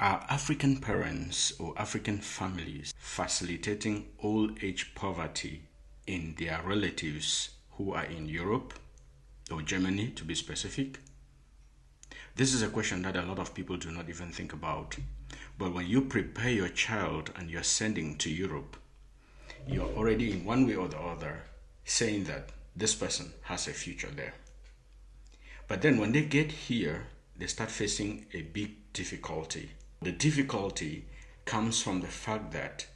Are African parents or African families facilitating old age poverty in their relatives who are in Europe or Germany, to be specific? This is a question that a lot of people do not even think about. But when you prepare your child and you're sending to Europe, you're already in one way or the other saying that this person has a future there. But then when they get here, they start facing a big difficulty. The difficulty comes from the fact that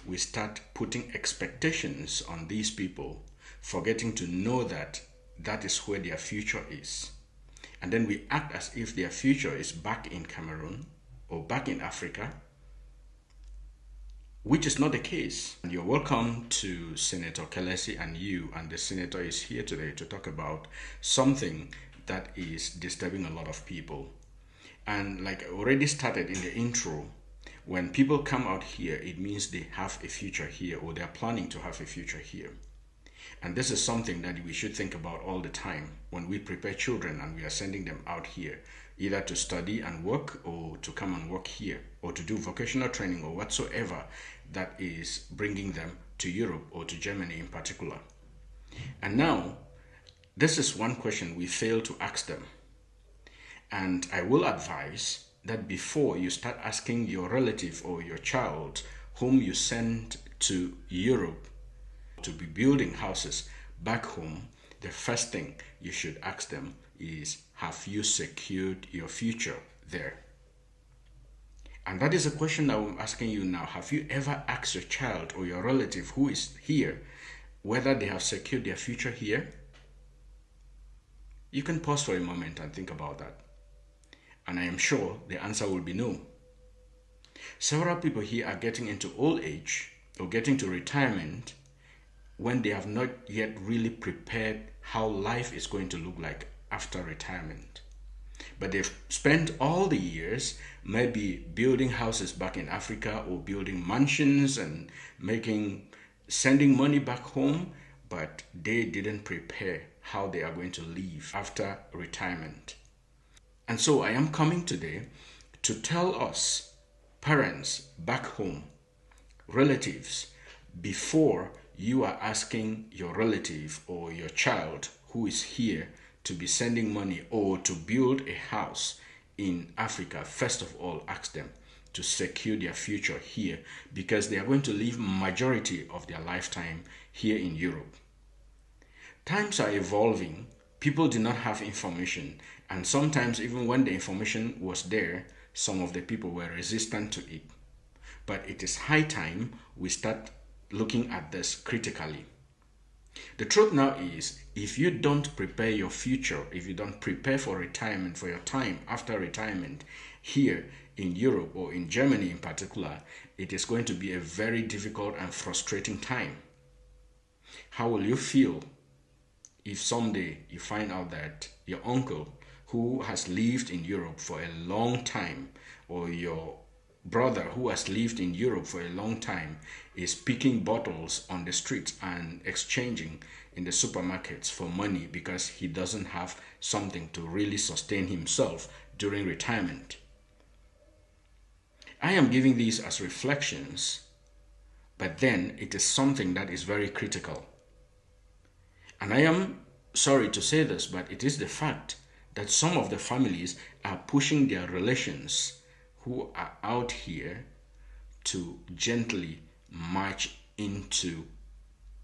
we start putting expectations on these people, forgetting to know that that is where their future is. And then we act as if their future is back in Cameroon or back in Africa, which is not the case. And you're welcome to Senator Kelesi and you, and the senator is here today to talk about something that is disturbing a lot of people. And like I already started in the intro, when people come out here, it means they have a future here or they're planning to have a future here. And this is something that we should think about all the time when we prepare children and we are sending them out here, either to study and work or to come and work here or to do vocational training or whatsoever that is bringing them to Europe or to Germany in particular. And now, this is one question we fail to ask them. And I will advise that before you start asking your relative or your child whom you send to Europe to be building houses back home, the first thing you should ask them is, have you secured your future there? And that is a question that I'm asking you now. Have you ever asked your child or your relative who is here whether they have secured their future here? You can pause for a moment and think about that. And I am sure the answer will be no. Several people here are getting into old age or getting to retirement when they have not yet really prepared how life is going to look like after retirement. But they've spent all the years maybe building houses back in Africa or building mansions and sending money back home, but they didn't prepare how they are going to live after retirement. And so I am coming today to tell us, parents back home, relatives, before you are asking your relative or your child who is here to be sending money or to build a house in Africa, first of all, ask them to secure their future here because they are going to live majority of their lifetime here in Europe. Times are evolving. People do not have information, and sometimes even when the information was there, some of the people were resistant to it. But it is high time we start looking at this critically. The truth now is, if you don't prepare your future, if you don't prepare for retirement, for your time after retirement here in Europe or in Germany in particular, it is going to be a very difficult and frustrating time. How will you feel if someday you find out that your uncle who has lived in Europe for a long time, or your brother who has lived in Europe for a long time, is picking bottles on the streets and exchanging in the supermarkets for money because he doesn't have something to really sustain himself during retirement? I am giving these as reflections, but then it is something that is very critical. And I am sorry to say this, but it is the fact that some of the families are pushing their relations who are out here to gently march into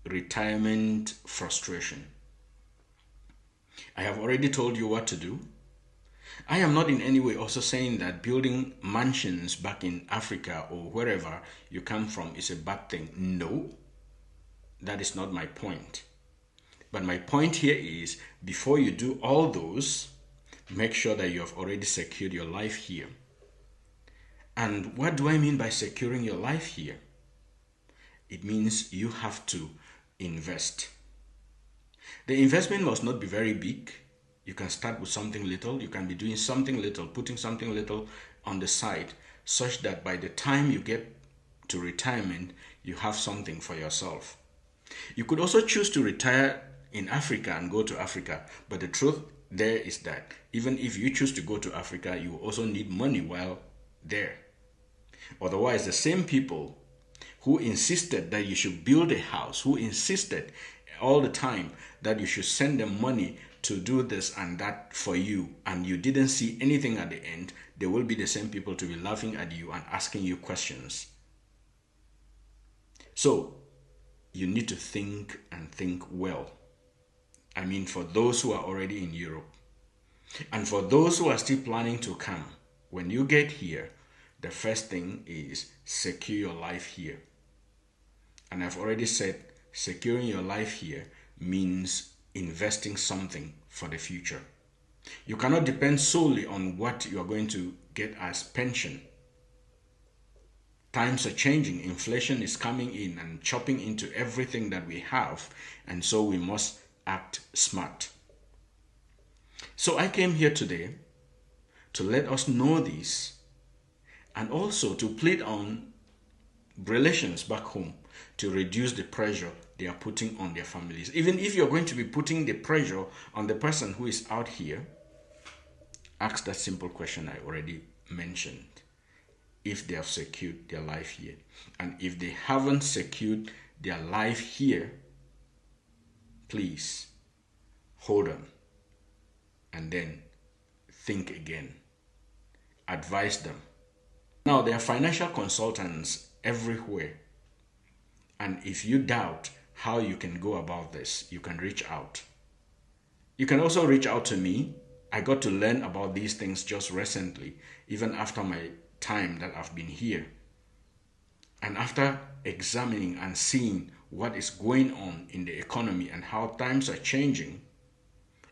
retirement frustration. I have already told you what to do. I am not in any way also saying that building mansions back in Africa or wherever you come from is a bad thing. No, that is not my point. But my point here is, before you do all those, make sure that you have already secured your life here. And what do I mean by securing your life here? It means you have to invest. The investment must not be very big. You can start with something little. You can be doing something little, putting something little on the side, such that by the time you get to retirement, you have something for yourself. You could also choose to retire in Africa and go to Africa, but the truth there is that even if you choose to go to Africa, you also need money while there. Otherwise, the same people who insisted that you should build a house, who insisted all the time that you should send them money to do this and that for you, and you didn't see anything at the end, they will be the same people to be laughing at you and asking you questions. So, you need to think and think well. I mean, for those who are already in Europe, and for those who are still planning to come, when you get here, the first thing is secure your life here. And I've already said, securing your life here means investing something for the future. You cannot depend solely on what you are going to get as pension. Times are changing. Inflation is coming in and chopping into everything that we have. And so we must act smart. So I came here today to let us know this, and also to plead on relations back home to reduce the pressure they are putting on their families. Even if you're going to be putting the pressure on the person who is out here, ask that simple question I already mentioned. If they have secured their life here. And if they haven't secured their life here, please hold on and then think again. Advise them. Now, there are financial consultants everywhere. And if you doubt how you can go about this, you can reach out. You can also reach out to me. I got to learn about these things just recently, even after my time that I've been here. And after examining and seeing what is going on in the economy and how times are changing,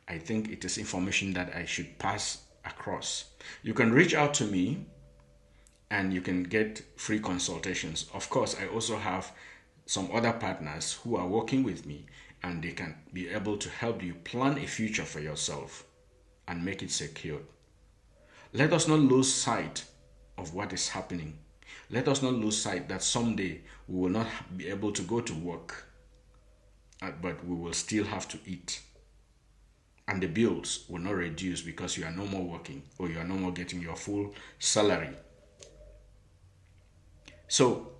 I think it is information that I should pass across. You can reach out to me and you can get free consultations. Of course, I also have some other partners who are working with me, and they can be able to help you plan a future for yourself and make it secure. Let us not lose sight of what is happening. Let us not lose sight that someday we will not be able to go to work, but we will still have to eat. And the bills will not reduce because you are no more working or you are no more getting your full salary. So,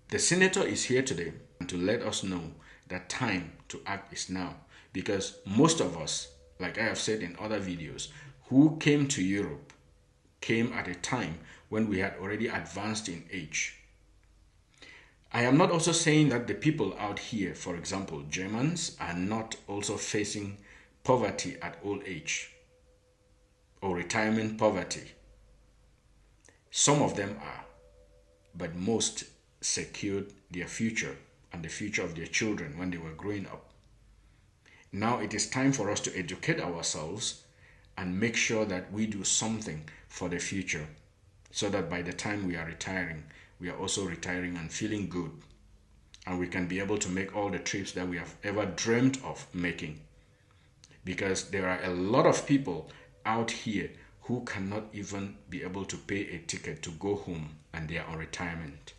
the senator is here today to let us know that time to act is now. Because most of us, like I have said in other videos, who came to Europe came at a time when we had already advanced in age. I am not also saying that the people out here, for example, Germans, are not also facing poverty at old age or retirement poverty. Some of them are, but most secured their future and the future of their children when they were growing up. Now it is time for us to educate ourselves and make sure that we do something for the future, so that by the time we are retiring, we are also retiring and feeling good, and we can be able to make all the trips that we have ever dreamed of making. Because there are a lot of people out here who cannot even be able to pay a ticket to go home, and they are on retirement.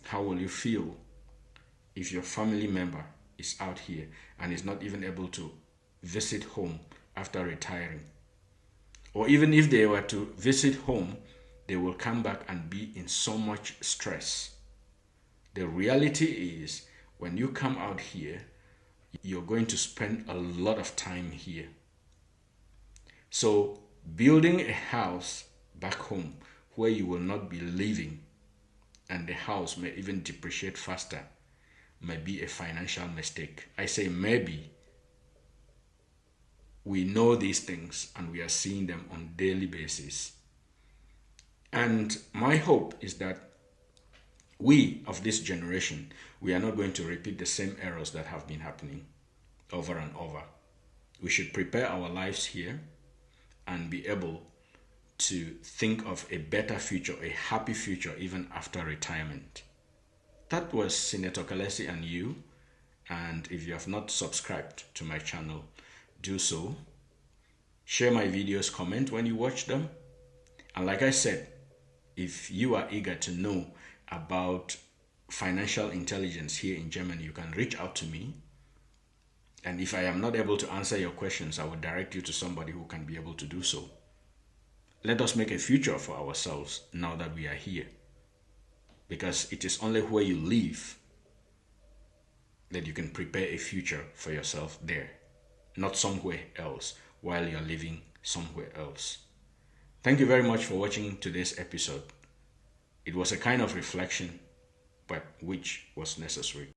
How will you feel if your family member is out here and is not even able to visit home after retiring? Or even if they were to visit home, they will come back and be in so much stress. The reality is, when you come out here, you're going to spend a lot of time here. So building a house back home where you will not be living, and the house may even depreciate faster, may be a financial mistake. I say maybe. We know these things and we are seeing them on a daily basis. And my hope is that we of this generation, we are not going to repeat the same errors that have been happening over and over. We should prepare our lives here and be able to think of a better future, a happy future, even after retirement. That was Senator Kalesi and you. And if you have not subscribed to my channel, do so. Share my videos, comment when you watch them. And like I said, if you are eager to know about financial intelligence here in Germany, you can reach out to me. And if I am not able to answer your questions, I will direct you to somebody who can be able to do so. Let us make a future for ourselves now that we are here. Because it is only where you live that you can prepare a future for yourself there, not somewhere else while you're living somewhere else. Thank you very much for watching today's episode. It was a kind of reflection, but which was necessary.